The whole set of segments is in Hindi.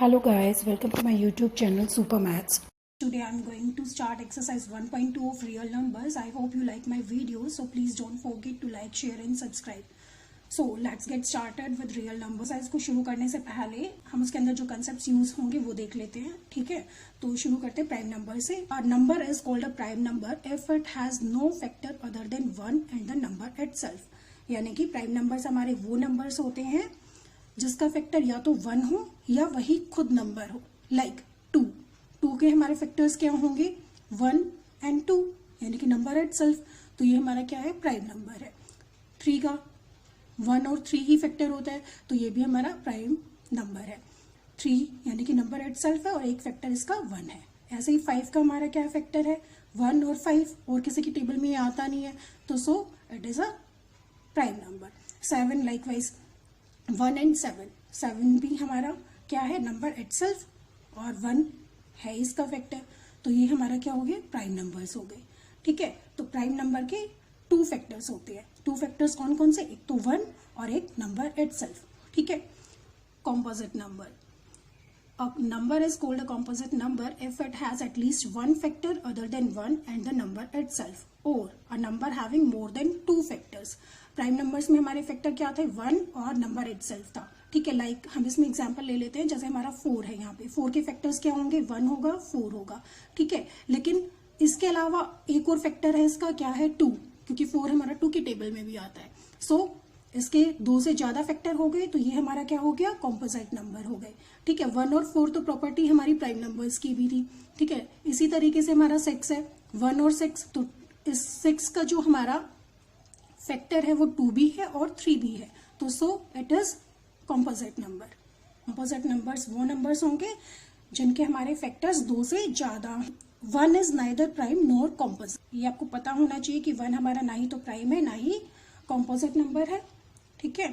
Hello guys, welcome to my YouTube channel Super Maths. Today I'm going to start exercise 1.2 of real numbers. I hope you like my video, so please don't forget to like, share and subscribe. So let's get started with real numbers. इसको शुरू करने से पहले हम उसके अंदर जो concepts यूज होंगे वो देख लेते हैं, ठीक है। तो शुरू करते हैं प्राइम नंबर से। A number is called a prime number if it has no factor other than 1 and the number itself. यानी कि प्राइम नंबर्स हमारे वो नंबर्स होते हैं जिसका फैक्टर या तो 1 हो या वही खुद नंबर हो। लाइक 2 के हमारे फैक्टर्स क्या होंगे 1 and 2 यानी कि नंबर इटसेल्फ। तो ये हमारा क्या है प्राइम नंबर है। 3 का 1 और 3 ही फैक्टर होता है तो ये भी हमारा प्राइम नंबर है। 3 यानी कि नंबर इटसेल्फ है और एक फैक्टर इसका 1 है। ऐसे ही 5 का हमारा क्या फैक्टर है 1 और 5 और किसी की टेबल में ये आता नहीं है तो सो it is a prime number. 7 likewise 1 and 7 भी हमारा क्या है नंबर इटसेल्फ और 1 है इसका फैक्टर तो ये हमारा क्या हो गया प्राइम नंबर्स हो गए, ठीक है। तो प्राइम नंबर के 2 फैक्टर्स होते हैं। 2 फैक्टर्स कौन कौन से, एक तो 1 और एक नंबर इटसेल्फ, ठीक है। Composite number, a number is called a composite number if it has at least one factor other than 1 and the number itself, or a number having more than 2 factors. Prime numbers में हमारे फैक्टर क्या थे 1 और नंबर इटसेल्फ था, ठीक है। लाइक हम इसमें एग्जांपल ले लेते हैं, जैसे हमारा 4 है, यहाँ पे 4 के फैक्टर्स क्या होंगे 1 होगा 4 होगा, ठीक है। लेकिन इसके अलावा एक और फैक्टर है इसका क्या है 2, क्योंकि 4 हमारा 2 की टेबल में भी आता है। सो इसके 2 से ज्यादा फैक्टर हो गए तो ये हमारा क्या हो गया कॉम्पोजिट नंबर हो गए, ठीक है। 1 और 4 तो प्रॉपर्टी हमारी प्राइम नंबर्स की भी थी, ठीक है। इसी तरीके से हमारा 6 है 1 और 6, तो इस 6 का जो हमारा फैक्टर है वो 2 भी है और 3 भी है तो सो it is composite number. Composite numbers वो नंबर्स होंगे जिनके हमारे फैक्टर्स 2 से ज्यादा। 1 is neither prime nor composite, ये आपको पता होना चाहिए कि 1 हमारा ना ही तो प्राइम है ना ही कॉम्पोजिट नंबर है, ठीक है।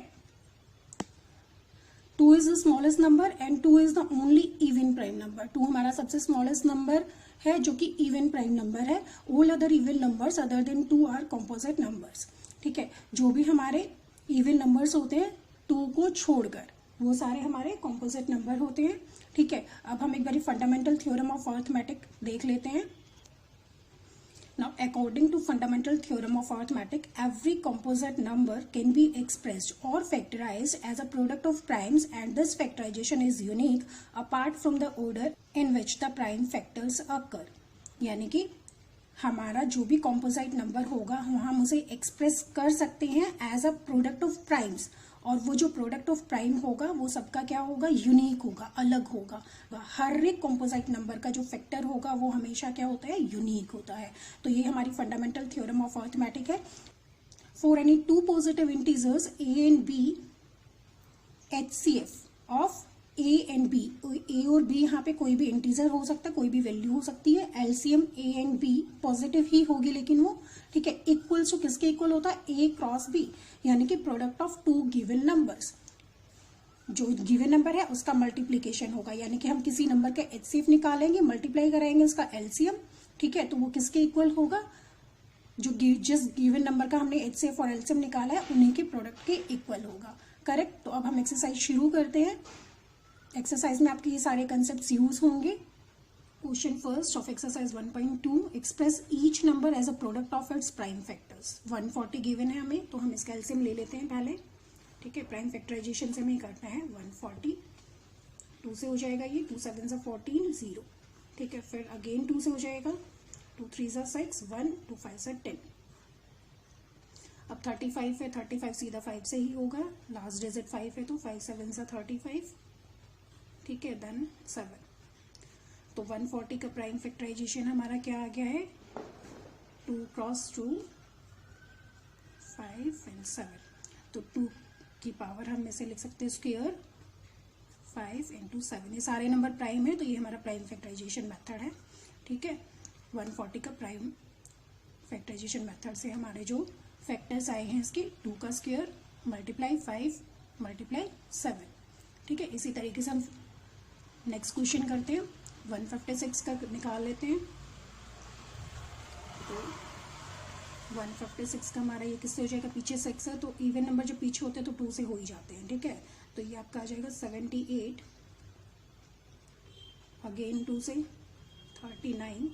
2 is the smallest number and 2 is the only even prime number. 2 हमारा सबसे स्मॉलेस्ट नंबर है जो कि इवन प्राइम नंबर है। All other even numbers other than 2 are composite numbers, ठीक है। जो भी हमारे इवन नंबर्स होते हैं 2 को छोड़कर वो सारे हमारे कॉम्पोजिट नंबर होते हैं, ठीक है। अब हम एक बार फंडामेंटल थ्योरम ऑफ अरिथमेटिक देख लेते हैं। Now, according to fundamental theorem of arithmetic, every composite number can be expressed or factorized as a product of primes, and this factorization is unique apart from the order in which the prime factors occur. यानी कि हमारा जो भी composite number होगा हम उसे एक्सप्रेस कर सकते हैं as a product of primes, और वो जो प्रोडक्ट ऑफ प्राइम होगा वो सबका क्या होगा यूनिक होगा, अलग होगा। हर एक कॉम्पोजिट नंबर का जो फैक्टर होगा वो हमेशा क्या होता है यूनिक होता है। तो ये हमारी फंडामेंटल थ्योरम ऑफ अरिथमेटिक है। For any 2 positive integers a and b, HCF of a and b, a और b यहाँ पे कोई भी इंटीजर हो सकता है, कोई भी वैल्यू हो सकती है। LCM a and b positive ही होगी लेकिन वो, ठीक है। इक्वल्स टू किसके इक्वल होता है a क्रॉस b, यानी कि प्रोडक्ट ऑफ 2 गिवन नंबर्स। जो गिवन नंबर है उसका मल्टीप्लीकेशन होगा, यानी कि हम किसी नंबर का एचसीएफ निकालेंगे, मल्टीप्लाई कराएंगे उसका एलसीएम, ठीक है। तो वो किसके इक्वल होगा, जो जिस गिवन नंबर का हमने एचसीएफ और एलसीएम निकाला है उन्हीं के प्रोडक्ट के इक्वल होगा, करेक्ट। तो अब हम एक्सरसाइज शुरू करते हैं। एक्सरसाइज में आपके ये सारे कंसेप्ट यूज होंगे। Question first of exercise 1.2, express each number as a product of its prime factors. 140 given है हमें तो हम इसका एलसीएम ले लेते हैं पहले, ठीक है। प्राइम फैक्टराइजेशन से हमें करना है 140, 2 से हो जाएगा ये, 2 7 से 14 0, ठीक है। फिर अगेन 2 से हो जाएगा, 2 3 से 6 1, 2 5 से 10। अब 35 है, 35 सीधा 5 से ही होगा, लास्ट डिजिट 5 है तो 5 7 से 35, ठीक है। देन 7, तो 140 का प्राइम फैक्टराइजेशन हमारा क्या आ गया है 2 क्रॉस 2 5 एंड 7। तो 2 की पावर हम इसे लिख सकते हैं स्क्वायर 5 इंटू 7। ये सारे नंबर प्राइम है तो ये हमारा प्राइम फैक्टराइजेशन मेथड है, ठीक है। 140 का प्राइम फैक्टराइजेशन मेथड से हमारे जो फैक्टर्स आए हैं इसके 2 का स्क्वायर मल्टीप्लाई 5 मल्टीप्लाई 7, ठीक है। इसी तरीके से हम नेक्स्ट क्वेश्चन करते हैं। 156 का निकाल लेते हैं। तो 156 का हमारा ये किससे हो जाएगा, पीछे 6 है तो इवन नंबर जब पीछे होते हैं तो 2 से हो ही जाते हैं, ठीक है। तो ये आपका आ जाएगा 78 अगेन 2 से 39,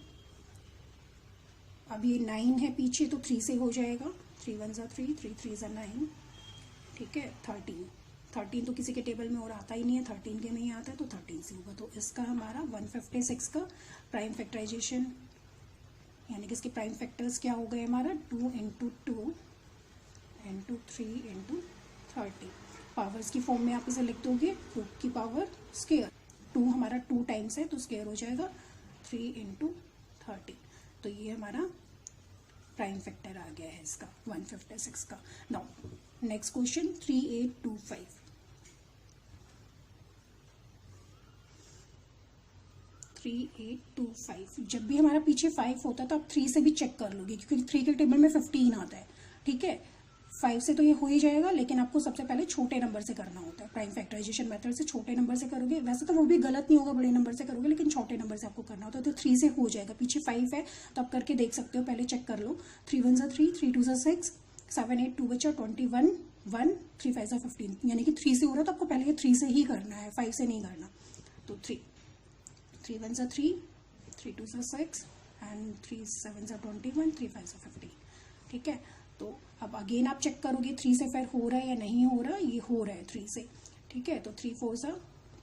अब ये 9 है पीछे तो 3 से हो जाएगा, 3 1 ज़ा 3, 3 3 ज़ा 9, ठीक है। 13 तो किसी के टेबल में और आता ही नहीं है, 13 के में ही आता है तो 13 से होगा। तो इसका हमारा 156 का प्राइम फैक्टराइजेशन, यानी कि इसके प्राइम फैक्टर्स क्या हो गए हमारा 2 इंटू 2 इंटू 3 इंटू 30। पावर्स की फॉर्म में आप इसे लिख दोगे 2 की पावर स्क्वायर, 2 हमारा 2 टाइम्स है तो स्क्वायर हो जाएगा 3 इंटू 30। तो ये हमारा प्राइम फैक्टर आ गया है इसका 156 का। Now next question 3825। 3825, जब भी हमारा पीछे 5 होता है तो आप 3 से भी चेक कर लोगे, क्योंकि 3 के टेबल में 15 आता है, ठीक है। 5 से तो ये हो ही जाएगा, लेकिन आपको सबसे पहले छोटे नंबर से करना होता है। प्राइम फैक्टराइजेशन मेथड से छोटे नंबर से करोगे, वैसे तो वो भी गलत नहीं होगा, बड़े नंबर से करोगे, लेकिन छोटे नंबर से आपको करना होता है। तो 3 से हो जाएगा, पीछे 5 है तो आप करके देख सकते हो, पहले चेक कर लो। 3 1 ज़ा 3, 3 2 ज़ा 6, 7 8 2 बचा 21 1, 3 5 ज़ा 15, यानी कि 3 से हो रहा है तो आपको पहले ये 3 से ही करना है, 5 से नहीं करना। तो 3 1 ज़ा 3, 3 2 ज़ा 6 एंड 3 7 ज़ा 21, 3 5 ज़ा 15, ठीक है। तो अब अगेन आप चेक करोगे 3 से फिर हो रहा है या नहीं हो रहा, ये हो रहा है 3 से, ठीक है। तो 3 4 ज़ा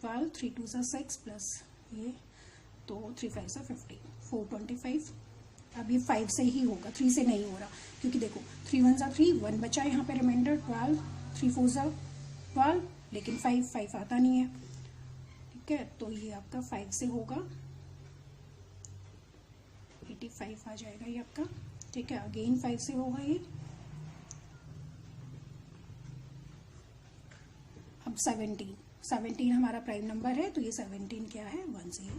12, 3 2 ज़ा 6 प्लस ये, तो 3 5 ज़ा 15, 425। अब ये 5 से ही होगा, 3 से नहीं हो रहा, क्योंकि देखो 3 1 ज़ा 3, 1 बचा यहाँ पे रिमाइंडर 12, 3 4 ज़ा 12, लेकिन 5 आता नहीं है, ठीक है। तो ये आपका 5 से होगा, 85 आ जाएगा ये आपका, ठीक है। अगेन 5 से होगा ये। अब 17 हमारा प्राइम नंबर है तो ये 17 क्या है 1 से ही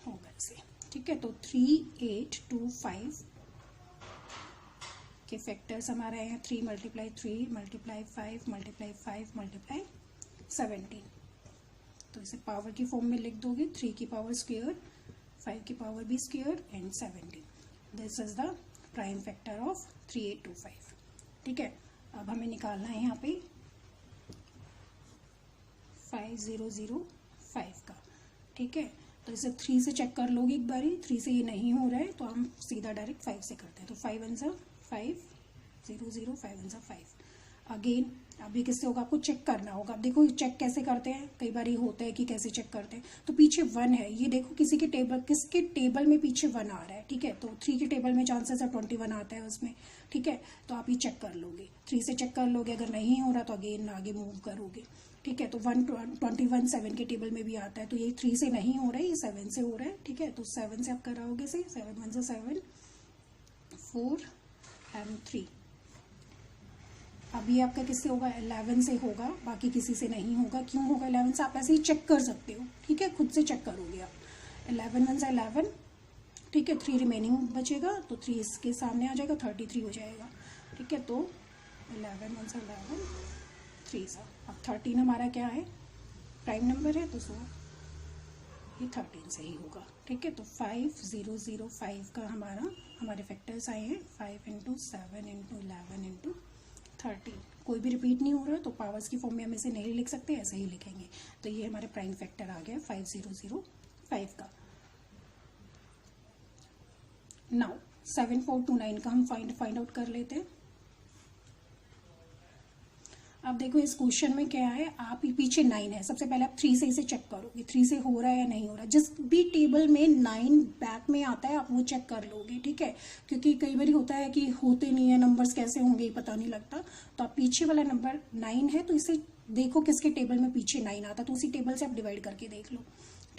होगा इसे, ठीक है। तो 3825 के फैक्टर्स हमारे हैं 3 × 3 × 5 × 5 × 17। तो इसे पावर की फॉर्म में लिख दोगे, 3 की पावर स्क्वायर, 5 की पावर भी square and 17। This is the prime factor of 3825, ठीक है। अब हमें निकालना है यहाँ पे 5005 का, ठीक है। तो इसे 3 से चेक कर लोगे एक बारी, 3 से ये नहीं हो रहा है तो हम सीधा डायरेक्ट 5 से करते हैं। तो 5 1 ज़ा 5, 0 0, 5 1 ज़ा 5। अगेन अभी किससे होगा, आपको चेक करना होगा। अब देखो चेक कैसे करते हैं, कई बार ये होता है कि कैसे चेक करते हैं। तो पीछे 1 है, ये देखो किसके टेबल में पीछे 1 आ रहा है, ठीक है। तो 3 के टेबल में चांसेस है 21 आता है उसमें, ठीक है। तो आप ये चेक कर लोगे, 3 से चेक कर लोगे, अगर नहीं हो रहा तो अगेन आगे मूव करोगे, ठीक है। तो 121 7 के टेबल में भी आता है, तो ये 3 से नहीं हो रहा है, ये 7 से हो रहा है, ठीक है। तो 7 से आप कराओगे से 7 1 ज़ा 7, 4 एंड 3। अभी आपका किससे होगा, 11 से होगा, बाकी किसी से नहीं होगा। क्यों होगा 11 से, आप ऐसे ही चेक कर सकते हो, ठीक है, खुद से चेक करोगे आप। 11 1 ज़ा 11, ठीक है। 3 रिमेनिंग बचेगा तो 3 इसके सामने आ जाएगा, 33 हो जाएगा, ठीक है। तो 11 1 ज़ा 11, 3 सा। अब 13 हमारा क्या है, प्राइम नंबर है, तो सो ये 13 से ही होगा, ठीक है। तो 5005 का हमारे फैक्टर्स आए हैं 5 × 7 × 11 × 13। कोई भी रिपीट नहीं हो रहा है तो पावर्स की फॉर्म में हम इसे नहीं लिख सकते, ऐसे ही लिखेंगे। तो ये हमारे प्राइम फैक्टर आ गया 5005 का। नाउ 7429 का हम फाइंड आउट कर लेते हैं। अब देखो इस क्वेश्चन में क्या है, आप पीछे 9 है, सबसे पहले आप 3 से इसे चेक करोगे, 3 से हो रहा है या नहीं हो रहा। जिस भी टेबल में 9 बैक में आता है आप वो चेक कर लोगे, ठीक है। क्योंकि कई बार होता है कि होते नहीं है नंबर्स, कैसे होंगे ये पता नहीं लगता। तो आप पीछे वाला नंबर 9 है तो इसे देखो किसके टेबल में पीछे 9 आता, तो उसी टेबल से आप डिवाइड करके देख लो,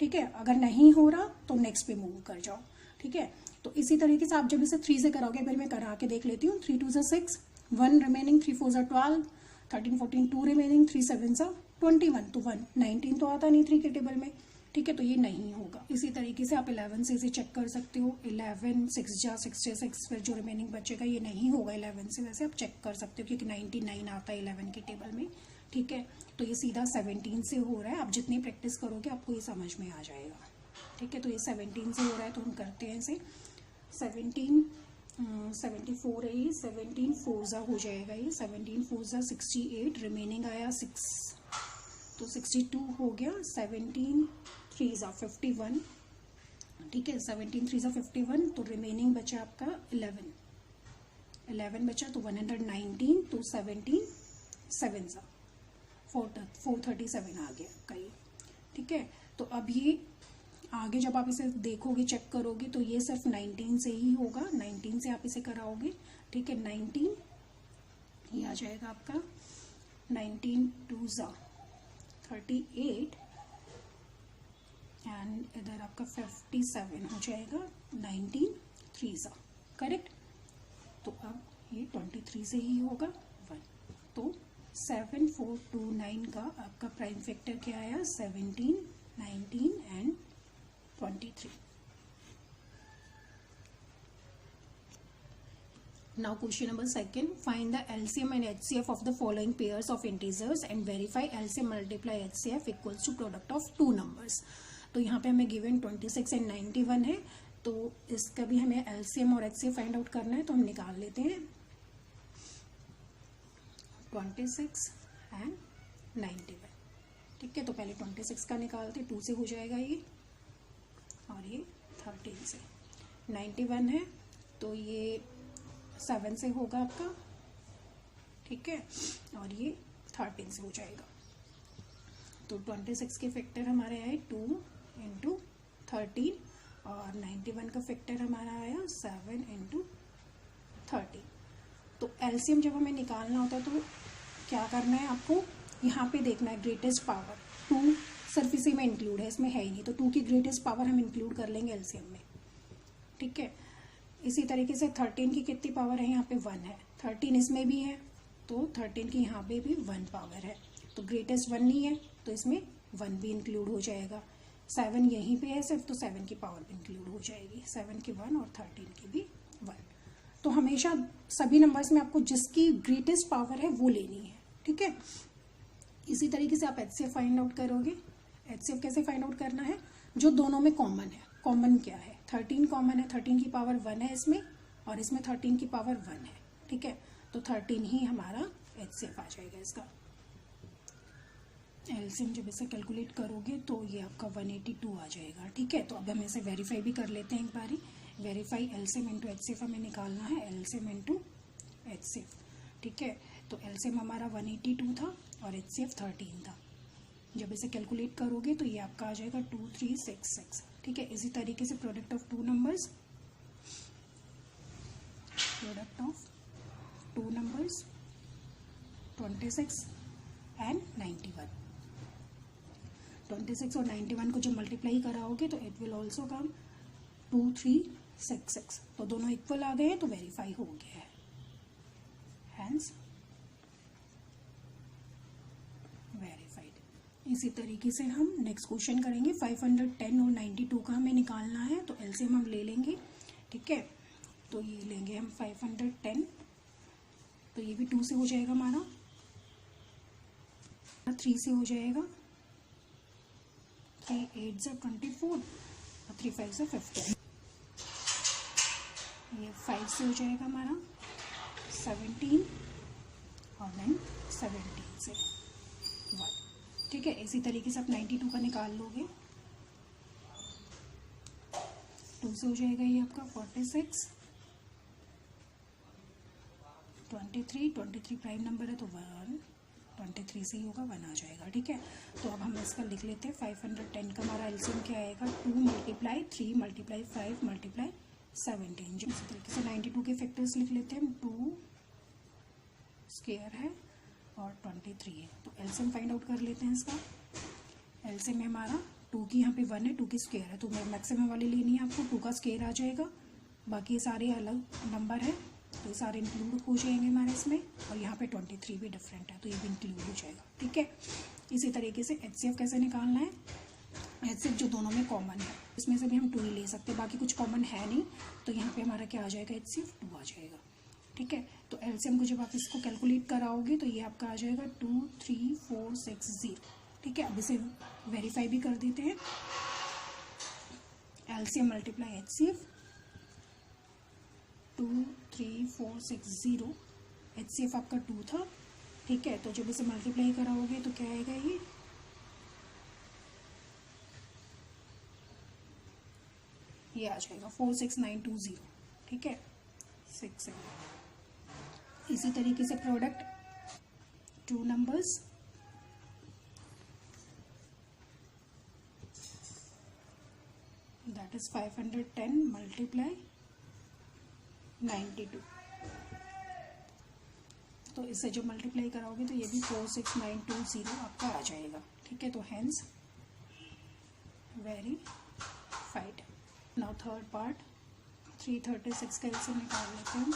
ठीक है। अगर नहीं हो रहा तो नेक्स्ट पे मूव कर जाओ, ठीक है। तो इसी तरीके से आप जब इसे 3 से कराओगे, फिर मैं करा के देख लेती हूँ। 3 2 ज़ा 6, 1 रिमेनिंग, 3 4 ज़ा 12, 13 14 2 रिमेनिंग, 3 7 ज़ा 21, तो 1 19 तो आता नहीं 3 के टेबल में, ठीक है। तो ये नहीं होगा। इसी तरीके से आप 11 से इसे चेक कर सकते हो, 11 6 जा 6, फिर जो रिमेनिंग बचेगा ये नहीं होगा 11 से, वैसे आप चेक कर सकते हो क्योंकि 99 आता है 11 के टेबल में, ठीक है। तो ये सीधा 17 से हो रहा है। आप जितनी प्रैक्टिस करोगे आपको ये समझ में आ जाएगा, ठीक है। तो ये 17 से हो रहा है तो हम करते हैं इसे 74 है, ये 17 4 ज़ा हो जाएगा, ये 17 4 ज़ा 68, रिमेनिंग आया 6 तो 62 हो गया। 17 3 ज़ा 51, ठीक है, 17 3 ज़ा 51, तो रिमेनिंग बचा आपका 11 बचा, तो 119, तो 17 7 ज़ा 437 आ गया आपका ये, ठीक है। तो अब ये आगे जब आप इसे देखोगे, चेक करोगे, तो ये सिर्फ 19 से ही होगा, 19 से आप इसे कराओगे, ठीक है। 19 ये आ जाएगा आपका 19 2 ज़ा 38 एंड इधर आपका 57 हो जाएगा, 19 3 ज़ा, करेक्ट। तो अब ये 23 से ही होगा 1, तो 7429 का आपका प्राइम फैक्टर क्या आया, 17 19 and 23। Now question number 2, find the LCM and HCF of the following pairs of integers and verify LCM multiply HCF equals to product of two numbers। तो यहाँ पे हमें given 26 and 91 है, तो इसका भी हमें LCM और HCF फाइंड आउट करना है, तो हम निकाल लेते हैं 26 and 91, ठीक है। तो पहले 26 का निकालते, 2 से हो जाएगा ये, और ये 13 से। 91 है तो ये 7 से होगा आपका, ठीक है, और ये 13 से हो जाएगा। तो 26 के फैक्टर हमारे आए 2 इंटू 13 और 91 का फैक्टर हमारा आया 7 इंटू 13। तो एलसीएम जब हमें निकालना होता है तो क्या करना है आपको, यहाँ पे देखना है ग्रेटेस्ट पावर 2 सिर्फ इसी में इंक्लूड है, इसमें है ही नहीं, तो 2 की ग्रेटेस्ट पावर हम इंक्लूड कर लेंगे एलसीएम में, ठीक है। इसी तरीके से 13 की कितनी पावर है, यहाँ पे 1 है, 13 इसमें भी है, तो 13 की यहाँ पे भी 1 पावर है, तो ग्रेटेस्ट 1 नहीं है तो इसमें 1 भी इंक्लूड हो जाएगा। 7 यहीं पे है सिर्फ, तो 7 की पावर भी इंक्लूड हो जाएगी, 7 की 1 और 13 की भी 1। तो हमेशा सभी नंबर्स में आपको जिसकी ग्रेटेस्ट पावर है वो लेनी है, ठीक है। इसी तरीके से आप एचसीएफ फाइंड आउट करोगे। एचसीएफ कैसे फाइंड आउट करना है, जो दोनों में कॉमन है। कॉमन क्या है, 13 कॉमन है, 13 की पावर 1 है इसमें, और इसमें 13 की पावर 1 है, ठीक है। तो 13 ही हमारा एचसीएफ आ जाएगा इसका। एलसीएम जब इसे कैलकुलेट करोगे तो ये आपका 182 आ जाएगा, ठीक है। तो अब हम इसे वेरीफाई भी कर लेते हैं एक बारी। वेरीफाई एलसीएम इंटू एचसीएफ हमें निकालना है, एलसीएम इंटू एचसीएफ, ठीक है। तो एलसीएम हमारा 182 था और एचसीएफ 13 था। जब इसे कैलकुलेट करोगे तो ये आपका आ जाएगा 2366, ठीक है। इसी तरीके से product of two numbers, product of two numbers 26 and 91, 26 और 91 को जब मल्टीप्लाई कराओगे तो इट विल ऑल्सो कम 2366। तो दोनों इक्वल आ गए हैं तो वेरीफाई हो गया है, हैंस वेरीफाइड। इसी तरीके से हम नेक्स्ट क्वेश्चन करेंगे। 510 और 92 का हमें निकालना है, तो एलसीएम हम ले लेंगे, ठीक है। तो ये लेंगे हम 510, तो ये भी 2 से हो जाएगा हमारा, 3 से हो जाएगा, 3 8 से 24 और 3 5 से 50। ये 5 से हो जाएगा हमारा 17 और देन 17 से 1, ठीक है। इसी तरीके से आप 92 का निकाल लोगे, 2 से हो जाएगा ये आपका 46, 23 प्राइम नंबर है तो 1, 23 से ही होगा, 1 आ जाएगा, ठीक है। तो अब हम इसका लिख लेते हैं। 510 का हमारा एलसीएम क्या आएगा, 2 मल्टीप्लाई 3 मल्टीप्लाई 5 मल्टीप्लाई 17। जो इसी तरीके से 92 के फैक्टर्स लिख लेते हैं, 2 स्क्वायर है और 23 है। तो एलसीएम फाइंड आउट कर लेते हैं इसका। एलसीएम में हमारा 2 की यहाँ पे 1 है, 2 की स्क्वायर है, तो मैक्सिमम वाली लेनी है आपको, 2 का स्क्वायर आ जाएगा, बाकी सारे अलग नंबर है तो ये सारे इंक्लूड हो जाएंगे हमारे इसमें, और यहाँ पे 23 भी डिफरेंट है तो ये भी इंक्लूड हो जाएगा, ठीक है। इसी तरीके से एचसीएफ कैसे निकालना है, एचसीएफ जो दोनों में कॉमन है इसमें से भी हम 2 ही ले सकते हैं, बाकी कुछ कॉमन है नहीं, तो यहाँ पे हमारा क्या आ जाएगा, एचसीएफ 2 आ जाएगा, ठीक है। तो एलसीएम को जब आप इसको कैलकुलेट कराओगे तो ये आपका आ जाएगा 23460, ठीक है। अब इसे वेरीफाई भी कर देते हैं। एलसीएम मल्टीप्लाई एचसीएफ 23460, एचसीएफ आपका 2 था, ठीक है। तो जब इसे मल्टीप्लाई कराओगे तो क्या आएगा, ये ये आ जाएगा 46920, ठीक है 6 7। इसी तरीके से product 2 numbers, that is 510 multiply 92। तो इससे जो मल्टीप्लाई कराओगे तो ये भी 46920 आपका आ जाएगा, ठीक है। तो hence verified. Now third part 336 का एलसीएम निकाल लेते हैं।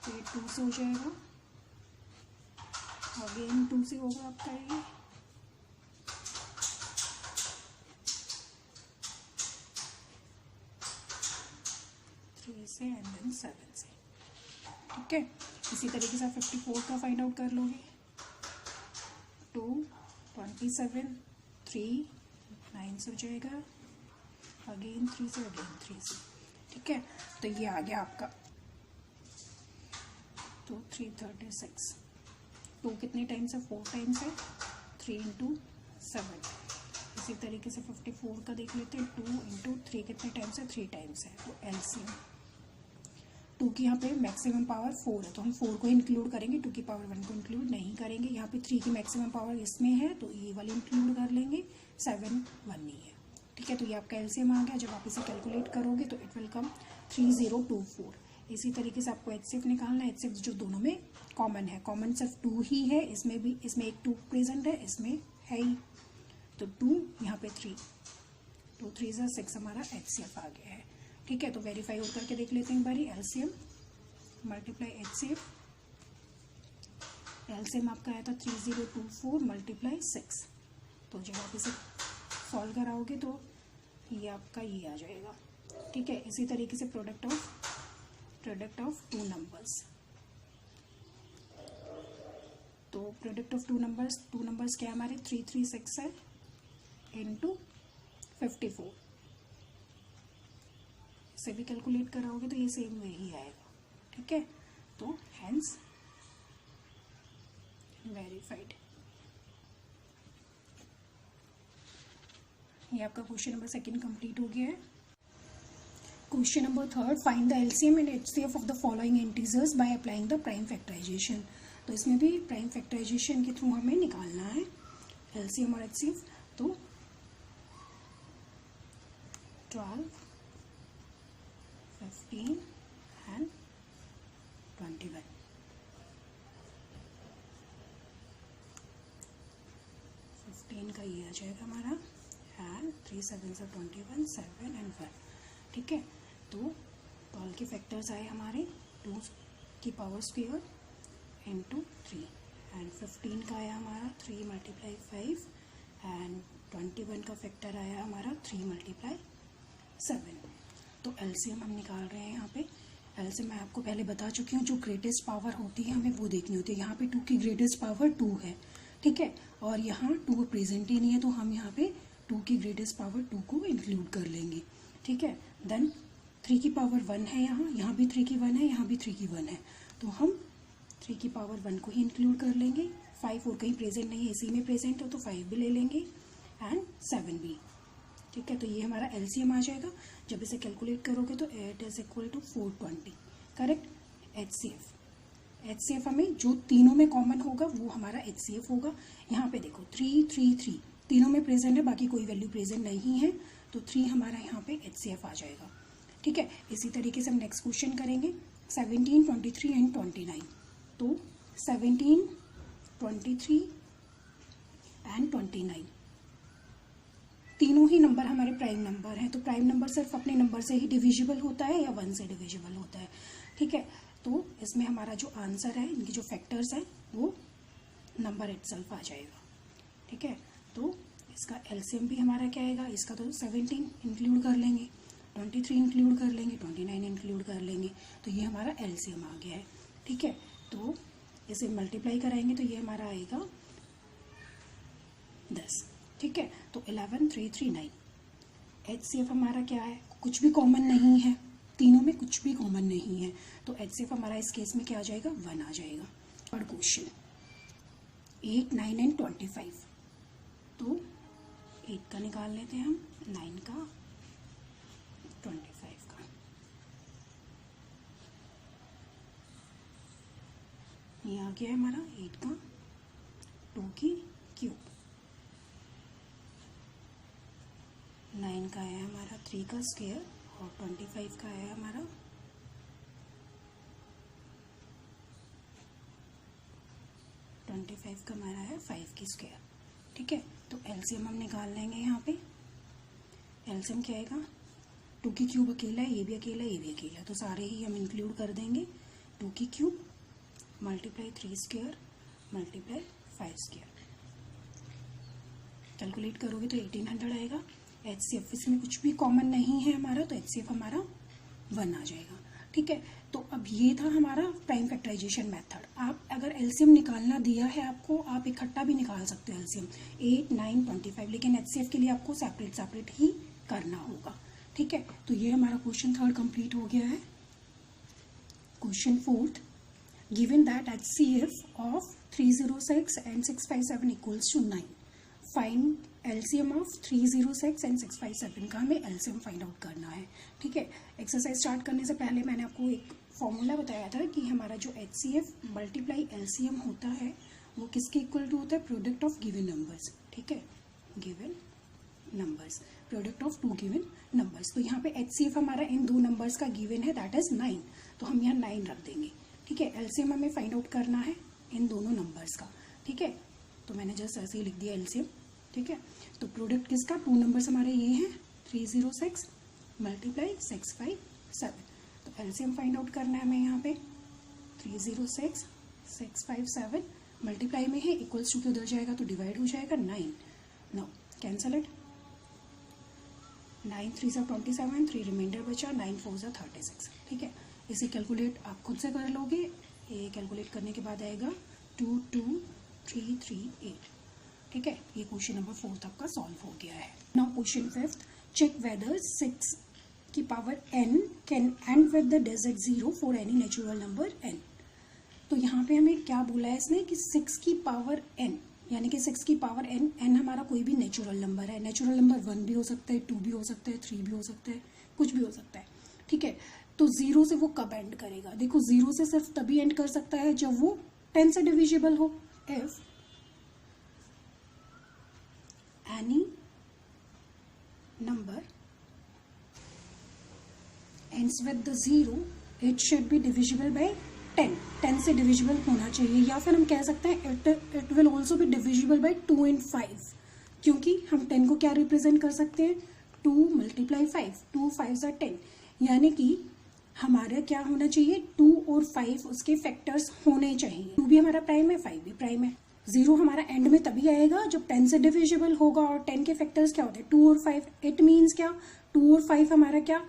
तो ये 2 से हो जाएगा, अगेन 2 से होगा आपका ये, से एंड देन 7 से, ठीक है। इसी तरीके से आप 54 का फाइंड आउट कर लोगे। 2 27 3 9 से हो जाएगा, अगेन 3 से, अगेन 3 से, ठीक है। तो ये आ गया आपका। तो 336, 2 कितने टाइम्स है, 4 टाइम्स है, 3 × 7। इसी तरीके से 54 का देख लेते हैं, 2 × 3 कितने टाइम्स है, 3 टाइम्स है। तो एलसीएम 2 की यहाँ पे मैक्सिमम पावर 4 है, तो हम 4 को इंक्लूड करेंगे, 2 की पावर 1 को इंक्लूड नहीं करेंगे। यहाँ पे 3 की मैक्सिमम पावर इसमें है, तो ये वाले इंक्लूड कर लेंगे, 7 1 नहीं है, ठीक है। तो ये आपका एलसीएम आ गया। जब आप इसे कैलकुलेट करोगे तो इट विल कम 3024। इसी तरीके से आपको एचसीएफ निकालना है। एचसीएफ जो दोनों में कॉमन है, कॉमन सिर्फ 2 ही है, इसमें भी, इसमें एक 2 प्रेजेंट है, इसमें है ही, तो 2 यहाँ पे 3, 2 3 6 हमारा एचसीएफ आ गया है, ठीक है। तो वेरीफाई और करके देख लेते हैं एक बारी। एलसीएम मल्टीप्लाई एचसीएफ, एलसीएम आपका आया था 3024 मल्टीप्लाई 6। तो जब आप इसे सॉल्व कराओगे तो ये आपका ये आ जाएगा, ठीक है। इसी तरीके से प्रोडक्ट ऑफ 2 नंबर्स, तो प्रोडक्ट ऑफ 2 नंबर्स क्या हमारे 336 है इंटू 54। इसे भी कैलकुलेट कराओगे तो ये सेम वे ही आएगा, ठीक है। तो हेंस वेरीफाइड। ये आपका क्वेश्चन नंबर 2 कंप्लीट हो गया है। Question number 3, find the LCM and HCF of the following integers by applying the prime factorisation. तो इसमें भी प्राइम फैक्टराइजेशन के थ्रू हमें निकालना है एलसीएम और एचसीएफ। तो 12 15 एंड 21। का ये आ जाएगा हमारा, एंड 3 7 से 21, 7 एंड 1, ठीक है। तो 12 के फैक्टर्स आए हमारे 2 की पावर स्क्वायर इंटू 3, एंड 15 का आया हमारा 3 × 5, एंड 21 का फैक्टर आया हमारा 3 × 7। तो एलसीएम हम निकाल रहे हैं यहाँ पे। एलसीएम मैं आपको पहले बता चुकी हूँ, जो ग्रेटेस्ट पावर होती है हमें वो देखनी होती है। यहाँ पे 2 की ग्रेटेस्ट पावर 2 है, ठीक है, और यहाँ 2 प्रेजेंट ही नहीं है, तो हम यहाँ पे 2 की ग्रेटेस्ट पावर 2 को इंक्लूड कर लेंगे, ठीक है। देन 3 की पावर 1 है, यहाँ भी 3 की 1 है, यहाँ भी 3 की 1 है, तो हम 3 की पावर 1 को ही इंक्लूड कर लेंगे। 5 और कहीं प्रेजेंट नहीं है, इसी में प्रेजेंट है, तो 5 भी ले लेंगे एंड 7 भी, ठीक है। तो ये हमारा एलसीएम आ जाएगा। जब इसे कैलकुलेट करोगे तो 8 = 420, करेक्ट। एचसीएफ हमें जो तीनों में कॉमन होगा वो हमारा एचसीएफ होगा। यहाँ पे देखो 3 3 3 तीनों में प्रेजेंट है, बाकी कोई वैल्यू प्रेजेंट नहीं है, तो 3 हमारा यहाँ पे एचसीएफ आ जाएगा, ठीक है। इसी तरीके से हम नेक्स्ट क्वेश्चन करेंगे 17 23 एंड 29। तो 17 23 एंड 29 तीनों ही नंबर हमारे प्राइम नंबर हैं। तो प्राइम नंबर सिर्फ अपने नंबर से ही डिविजिबल होता है या 1 से डिविजिबल होता है, ठीक है। तो इसमें हमारा जो आंसर है, इनकी जो फैक्टर्स हैं, वो नंबर इटसेल्फ आ जाएगा, ठीक है। तो इसका एलसीएम भी हमारा क्या आएगा, इसका तो 17 इंक्लूड कर लेंगे, 23 इंक्लूड कर लेंगे, 29 इंक्लूड कर लेंगे, तो ये हमारा एलसीएम आ गया है, ठीक है। तो इसे मल्टीप्लाई कराएंगे तो ये हमारा आएगा 10, ठीक है। तो 11339। एचसीएफ हमारा क्या है, कुछ भी कॉमन नहीं है, तीनों में कुछ भी कॉमन नहीं है, तो एचसीएफ हमारा इस केस में क्या आ जाएगा, 1 आ जाएगा। और क्वेश्चन 8 9 एंड 25। तो 8 का निकाल लेते हैं हम, 9 का, 25 का। ये आ गया हमारा 8 का 2 की क्यूब, 9 का है हमारा 3 का स्क्वायर और 25 का है हमारा 25 का हमारा है 5 की स्क्वायर। ठीक है, तो एलसीएम हम निकाल लेंगे। यहाँ पे एलसीएम क्या आएगा, 2 की क्यूब अकेला है, ये भी अकेला है, ये भी अकेला है, तो सारे ही हम इंक्लूड कर देंगे। 2 की cube multiply 3 square multiply 5 square, calculate करोगे तो 1800 आएगा। एचसीएफ इसमें कुछ भी कॉमन नहीं है हमारा, तो एचसीएफ हमारा 1 आ जाएगा। ठीक है, तो अब ये था हमारा प्राइम फैक्टराइजेशन मेथड। आप अगर एलसीएम निकालना दिया है आपको, आप इकट्ठा भी निकाल सकते हो एलसीएम 8, 9, 25, लेकिन एचसीएफ के लिए आपको सेपरेट सेपरेट ही करना होगा। ठीक है, तो ये हमारा क्वेश्चन 3 कंप्लीट हो गया है। Question 4, given that HCF of 306 and 657 equals to 9, find LCM of 306 and 657 का हमें एलसीएम फाइंड आउट करना है। ठीक है, एक्सरसाइज स्टार्ट करने से पहले मैंने आपको एक फॉर्मूला बताया था कि हमारा जो HCF मल्टीप्लाई एलसीएम होता है वो किसके इक्वल टू होता है, प्रोडक्ट ऑफ गिवन नंबर्स। ठीक है, given numbers, product of 2 given numbers. तो यहाँ पे HCF हमारा इन 2 नंबर्स का गिवन है, दैट इज 9, तो हम यहाँ 9 रख देंगे। ठीक है, एलसीएम हमें फाइंड आउट करना है इन दोनों नंबर्स का। ठीक है, तो मैंने जस्ट ऐसे ही लिख दिया एलसीएम। ठीक है, तो प्रोडक्ट किसका, 2 नंबर्स हमारे ये हैं, 306 मल्टीप्लाई 657, तो एलसीएम फाइंड आउट करना है हमें यहाँ पे। 306 657 मल्टीप्लाई में है, इक्वल्स टू के उधर जाएगा तो डिवाइड हो जाएगा 9। नाउ कैंसल इट, 9 3 सा 27, 3 रिमाइंडर बचा, 9 4 सा 36। ठीक है, इसे कैलकुलेट आप खुद से कर लोगे। ये कैलकुलेट करने के बाद आएगा 22338। ठीक है, ये क्वेश्चन नंबर 4 आपका सॉल्व हो गया है। नाउ क्वेश्चन 5, चेक वेदर 6 की power n can and with the digit 0 for any natural number n। तो यहाँ पे हमें क्या बोला है इसने कि 6 की पावर n, यानी कि 6 की पावर n, n हमारा कोई भी नेचुरल नंबर है। नेचुरल नंबर 1 भी हो सकता है, 2 भी हो सकता है, 3 भी हो सकता है, कुछ भी हो सकता है। ठीक है, तो 0 से वो कब एंड करेगा, देखो 0 से सिर्फ तभी एंड कर सकता है जब वो 10 से डिविजिबल हो। If any number ends with the 0 it should be divisible by 10, 10 से डिविजिबल होना चाहिए, या फिर हम कह सकते हैं it will also be divisible by 2 and 5, क्योंकि हम 10 को क्या रिप्रेजेंट कर सकते हैं, 2 मल्टीप्लाई 5, 2 5 10, यानी कि हमारा क्या होना चाहिए, 2 और 5 उसके फैक्टर्स होने चाहिए। 2 भी हमारा प्राइम है, 5 भी प्राइम है। 0 हमारा एंड में तभी आएगा जब 10 से डिविजिबल होगा, और 10 के फैक्टर्स क्या होते हैं, 2 और 5। इट मीन्स क्या, 2 और 5 हमारा क्या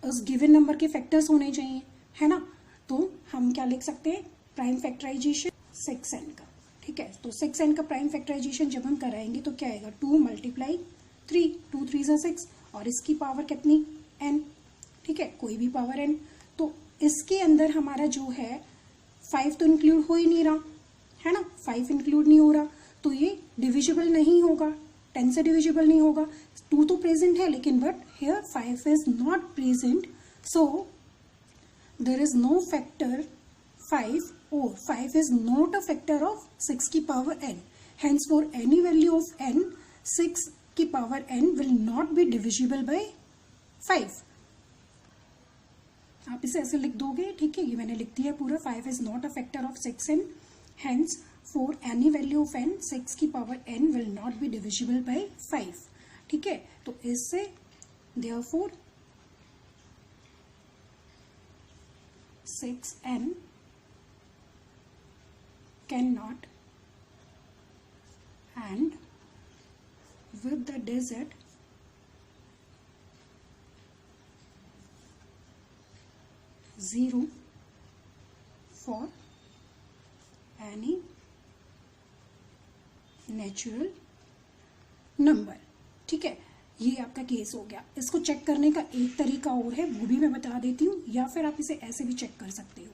उस गिवन नंबर के फैक्टर्स होने चाहिए, है ना। तो हम क्या लिख सकते हैं, प्राइम फैक्टराइजेशन 6n का। ठीक है, तो 6n का प्राइम फैक्टराइजेशन जब हम कराएंगे तो क्या आएगा, 2 मल्टीप्लाई 3, 2 3 सा 6, और इसकी पावर कितनी, n। ठीक है, कोई भी पावर n। तो इसके अंदर हमारा जो है 5 तो इंक्लूड हो ही नहीं रहा, है ना, 5 इंक्लूड नहीं हो रहा, तो ये डिविजिबल नहीं होगा, 10 से डिविजिबल नहीं होगा। 2 तो प्रेजेंट है, लेकिन but here 5 is not present, so there is no factor 5, or 5 is not a factor of 6 की power n. Hence for any value of n, 6 की power n will not be divisible by 5. आप इसे ऐसे लिख दोगे, ठीक है, ये मैंने लिख दिया पूरा, 5 is not a factor of 6n. Hence for any value of n, 6 की power n will not be divisible by 5. ठीक है, तो इससे therefore 6n cannot and with the digit 0 for any natural number. ठीक है, ये आपका केस हो गया। इसको चेक करने का एक तरीका और है, वो भी मैं बता देती हूँ, या फिर आप इसे ऐसे भी चेक कर सकते हो।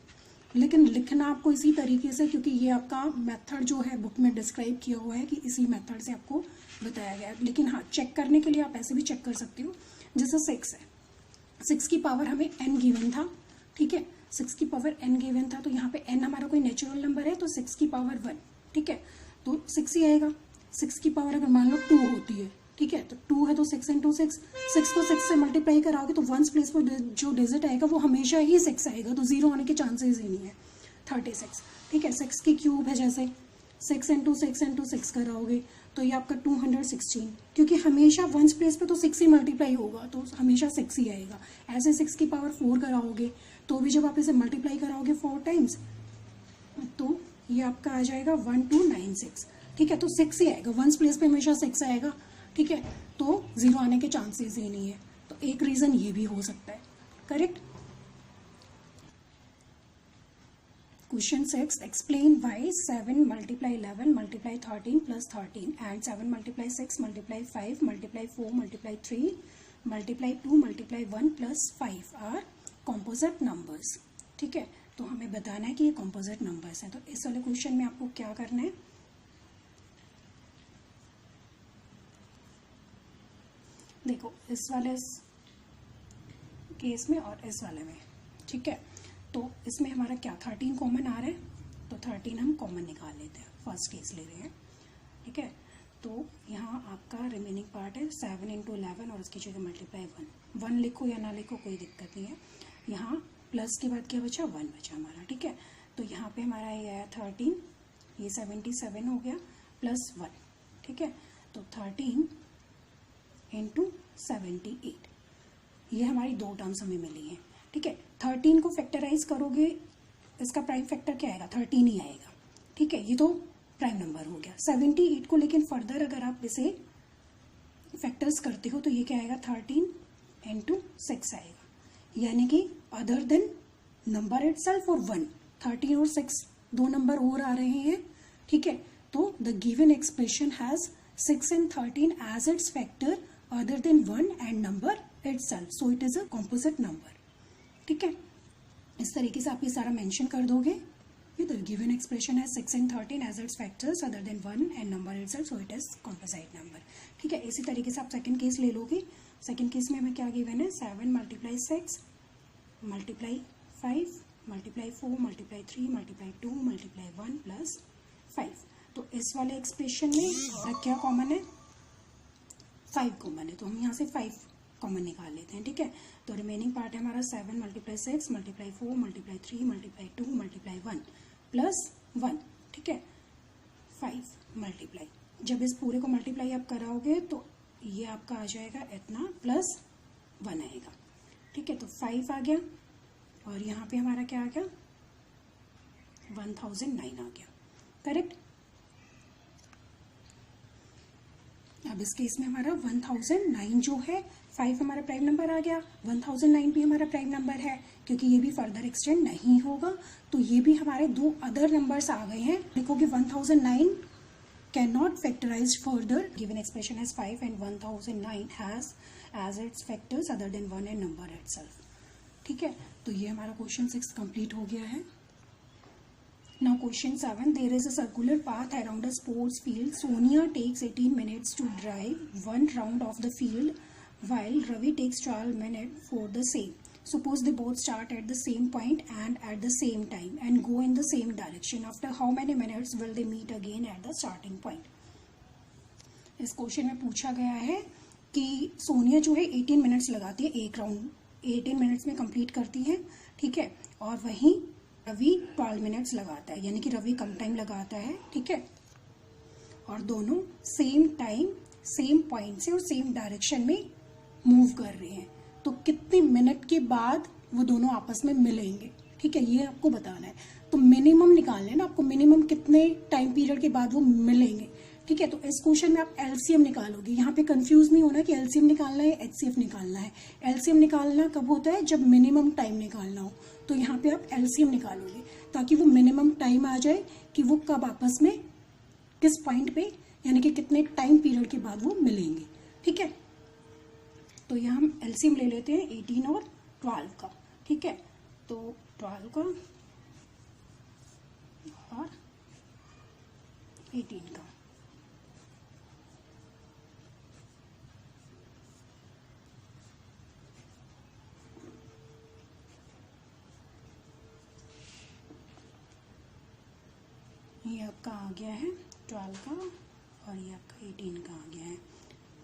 लेकिन लिखना आपको इसी तरीके से, क्योंकि ये आपका मेथड जो है बुक में डिस्क्राइब किया हुआ है कि इसी मेथड से आपको बताया गया है। लेकिन हाँ, चेक करने के लिए आप ऐसे भी चेक कर सकते हो। जैसे 6 है, 6 की पावर हमें n गिवन था, ठीक है, 6 की पावर n गिवन था, तो यहाँ पे n हमारा कोई नेचुरल नंबर है, तो 6 की पावर 1, ठीक है, तो 6 ही आएगा। 6 की पावर अगर मान लो 2 होती है, ठीक है, तो 2 है तो 6 इंटू 6, 6 को 6 से मल्टीप्लाई कराओगे तो वंस प्लेस पर जो डिजिट आएगा वो हमेशा ही 6 आएगा, तो 0 आने के चांसेस ही नहीं है। 36, ठीक है, 6 की क्यूब है, जैसे 6 इंटू 6 कराओगे तो ये आपका 216, क्योंकि हमेशा वंस प्लेस पे तो 6 ही मल्टीप्लाई होगा, तो हमेशा 6 ही आएगा। ऐसे 6 की पावर 4 कराओगे तो भी जब आप इसे मल्टीप्लाई कराओगे 4 टाइम्स तो ये आपका आ जाएगा 1296, ठीक है, तो 6 ही आएगा, वंस प्लेस पे हमेशा 6 आएगा, ठीक है, तो 0 आने के चांसेस ही नहीं है। तो एक रीज़न ये भी हो सकता है, correct. Question 6, explain why 7 multiply 11 multiply 13 plus 13 and 7 multiply 6 multiply 5 multiply 4 multiply 3 multiply 2 multiply 1 plus 5 are composite numbers, ठीक है, तो हमें बताना है कि ये composite numbers हैं। तो इस वाले क्वेश्चन में आपको क्या करना है, देखो इस वाले केस में और इस वाले में, ठीक है, तो इसमें हमारा क्या 13 कॉमन आ रहा है, तो 13 हम कॉमन निकाल लेते हैं, फर्स्ट केस ले रहे हैं, ठीक है। तो यहाँ आपका रिमेनिंग पार्ट है 7 इंटू 11 और उसकी जगह मल्टीप्लाई 1 लिखो या ना लिखो कोई दिक्कत नहीं है। यहाँ प्लस के बाद क्या बचा, 1 बचा हमारा, ठीक है। तो यहाँ पे हमारा ये आया 13, ये 77 हो गया प्लस 1, ठीक है, तो 13 इंटू 78, ये हमारी दो टर्म्स हमें मिली हैं, ठीक है। 13 को फैक्टराइज करोगे, इसका प्राइम फैक्टर क्या आएगा, 13 ही आएगा, ठीक है, ये तो प्राइम नंबर हो गया। 78 को लेकिन फर्दर अगर आप इसे फैक्टर्स करते हो तो ये क्या आएगा, 13 इंटू 6 आएगा, यानी कि अदर देन नंबर इटसेल्फ और 1, 13 और 6 दो नंबर और आ रहे हैं, ठीक है। तो the given expression has 6 and 13 as its factor other than 1 and number itself, so it is a composite number, ठीक है। इस तरीके से आप ये सारा मेंशन कर दोगे, द गिवन एक्सप्रेशन है 6 and 13 as its factors other than 1 and number itself, so it is composite number, ठीक है। इसी तरीके से आप सेकंड केस ले लोगे। सेकंड केस में हमें क्या गिवन है, 7 multiply 6 multiply 5 multiply 4 multiply 3 multiply 2 multiply 1 plus 5। तो इस वाले एक्सप्रेशन में क्या कॉमन है, 5 कॉमन है, तो हम यहाँ से 5 कॉमन निकाल लेते हैं, ठीक है। तो रिमेनिंग पार्ट है हमारा 7 multiply 6 multiply 4 multiply 3 multiply 2 multiply 1 plus 1, ठीक है, 5 मल्टीप्लाई, जब इस पूरे को मल्टीप्लाई आप कराओगे तो ये आपका आ जाएगा इतना प्लस 1 आएगा, ठीक है। तो 5 आ गया और यहाँ पे हमारा क्या आ गया, 1009 आ गया, करेक्ट। अब इस केस में हमारा 1009 जो है, 5 हमारा प्राइम नंबर आ गया, 1009 भी हमारा प्राइम नंबर है, क्योंकि ये भी फर्दर एक्सटेंड नहीं होगा, तो ये भी हमारे दो अदर नंबर्स आ गए हैं। देखोगे 1009 can not factorise further, given expression has 5 and 1009 has as its factors other than 1 and number itself, ठीक है। तो ये हमारा क्वेश्चन 6 कंप्लीट हो गया है। Now question 7, there is a circular path around a sports field. Sonia takes 18 minutes to drive one round of the field while Ravi takes 12 minutes for the same. Suppose they both start at the same point and at the same time and go in the same direction. After how many minutes will they meet again at the starting point? इस क्वेश्चन में पूछा गया है कि सोनिया जो है 18 मिनट्स लगाती है, एक राउंड 18 मिनट्स में कंप्लीट करती है, ठीक है, और वहीं रवि 12 मिनट्स लगाता है, यानी कि रवि कम टाइम लगाता है, ठीक है, और दोनों सेम टाइम सेम पॉइंट से और सेम डायरेक्शन में मूव कर रहे हैं, तो कितने मिनट के बाद वो दोनों आपस में मिलेंगे, ठीक है, ये आपको बताना है। तो मिनिमम निकालना है ना आपको, मिनिमम कितने टाइम पीरियड के बाद वो मिलेंगे, ठीक है। तो इस क्वेश्चन में आप एलसीएम निकालोगे, यहाँ पे कंफ्यूज नहीं होना कि एलसीएम निकालना है एचसीएफ निकालना है। एलसीएम निकालना कब होता है, जब मिनिमम टाइम निकालना हो, तो यहाँ पे आप एलसीएम निकालोगे ताकि वो मिनिमम टाइम आ जाए कि वो कब आपस में किस पॉइंट पे, यानी कि कितने टाइम पीरियड के बाद वो मिलेंगे, ठीक है। तो यहाँ हम एलसीएम ले लेते हैं 18 और 12 का, ठीक है। तो 12 का 18 का। ये आपका आ गया है 12 का और ये आपका 18 का आ गया है।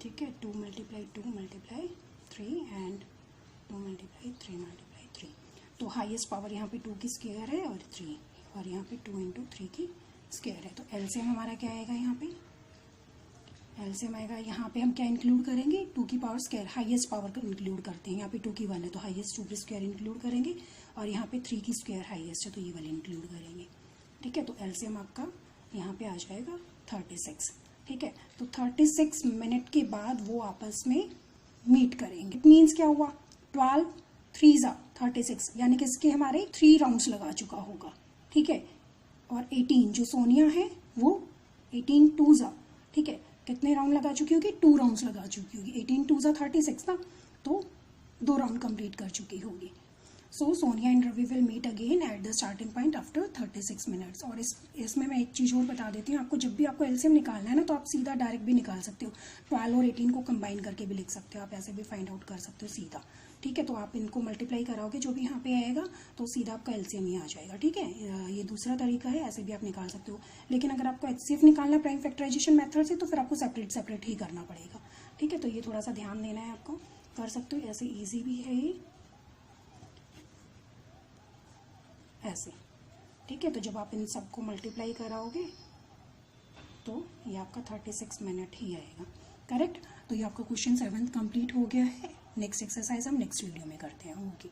ठीक है, 2 multiply 2 multiply 3 and 2 multiply 3 multiply 3। तो हाईएस्ट पावर यहाँ पे 2 की स्क्वायर है और 3, और यहाँ पे 2 इंटू 3 की स्क्वायर है। तो एलसीएम हमारा क्या आएगा, यहाँ पे एलसीएम आएगा। यहाँ पे हम क्या इंक्लूड करेंगे, 2 की पावर स्क्वायर, हाईएस्ट पावर को इंक्लूड करते हैं। यहाँ पे 2 की 1 है तो हाईएस्ट 2 की स्क्वायर इंक्लूड करेंगे, और यहाँ पे 3 की स्क्वायर हाईएस्ट है तो ये वाली इंक्लूड करेंगे। ठीक है, तो एलसीएम आपका यहाँ पे आ जाएगा 36। ठीक है, तो 36 मिनट के बाद वो आपस में मीट करेंगे। इट मीन्स क्या हुआ, 12 3 जा 36, यानी कि इसके हमारे 3 राउंड्स लगा चुका होगा। ठीक है, और 18 जो सोनिया है वो 18 2 जा, ठीक है, कितने राउंड लगा चुकी होगी, 2 राउंड्स लगा चुकी होगी। 18 2 जा 36 ना, तो 2 राउंड कंप्लीट कर चुकी होगी। So Sonia and Ravi will meet again at the starting point after 36 minutes. और इसमें मैं एक चीज़ और बता देती हूँ आपको, जब भी आपको एलसीएम निकालना है ना तो आप सीधा डायरेक्ट भी निकाल सकते हो, 12 और 18 को कंबाइन करके भी लिख सकते हो, आप ऐसे भी फाइंड आउट कर सकते हो सीधा। ठीक है, तो आप इनको मल्टीप्लाई कराओगे जो भी यहाँ पे आएगा तो सीधा आपका एलसीएम ही आ जाएगा। ठीक है, ये दूसरा तरीका है, ऐसे भी आप निकाल सकते हो। लेकिन अगर आपको एचसीएफ निकालना है प्राइम फैक्टराइजेशन मेथड से तो फिर आपको सेपरेट सेपरेट ही करना पड़ेगा। ठीक है, तो ये थोड़ा सा ध्यान देना है आपको, कर सकते हो, ऐसे ईजी भी है ये ऐसे। ठीक है, तो जब आप इन सबको मल्टीप्लाई कराओगे तो ये आपका 36 मिनट ही आएगा। करेक्ट, तो ये आपका क्वेश्चन 7 कंप्लीट हो गया है। नेक्स्ट एक्सरसाइज हम नेक्स्ट वीडियो में करते हैं। ओके।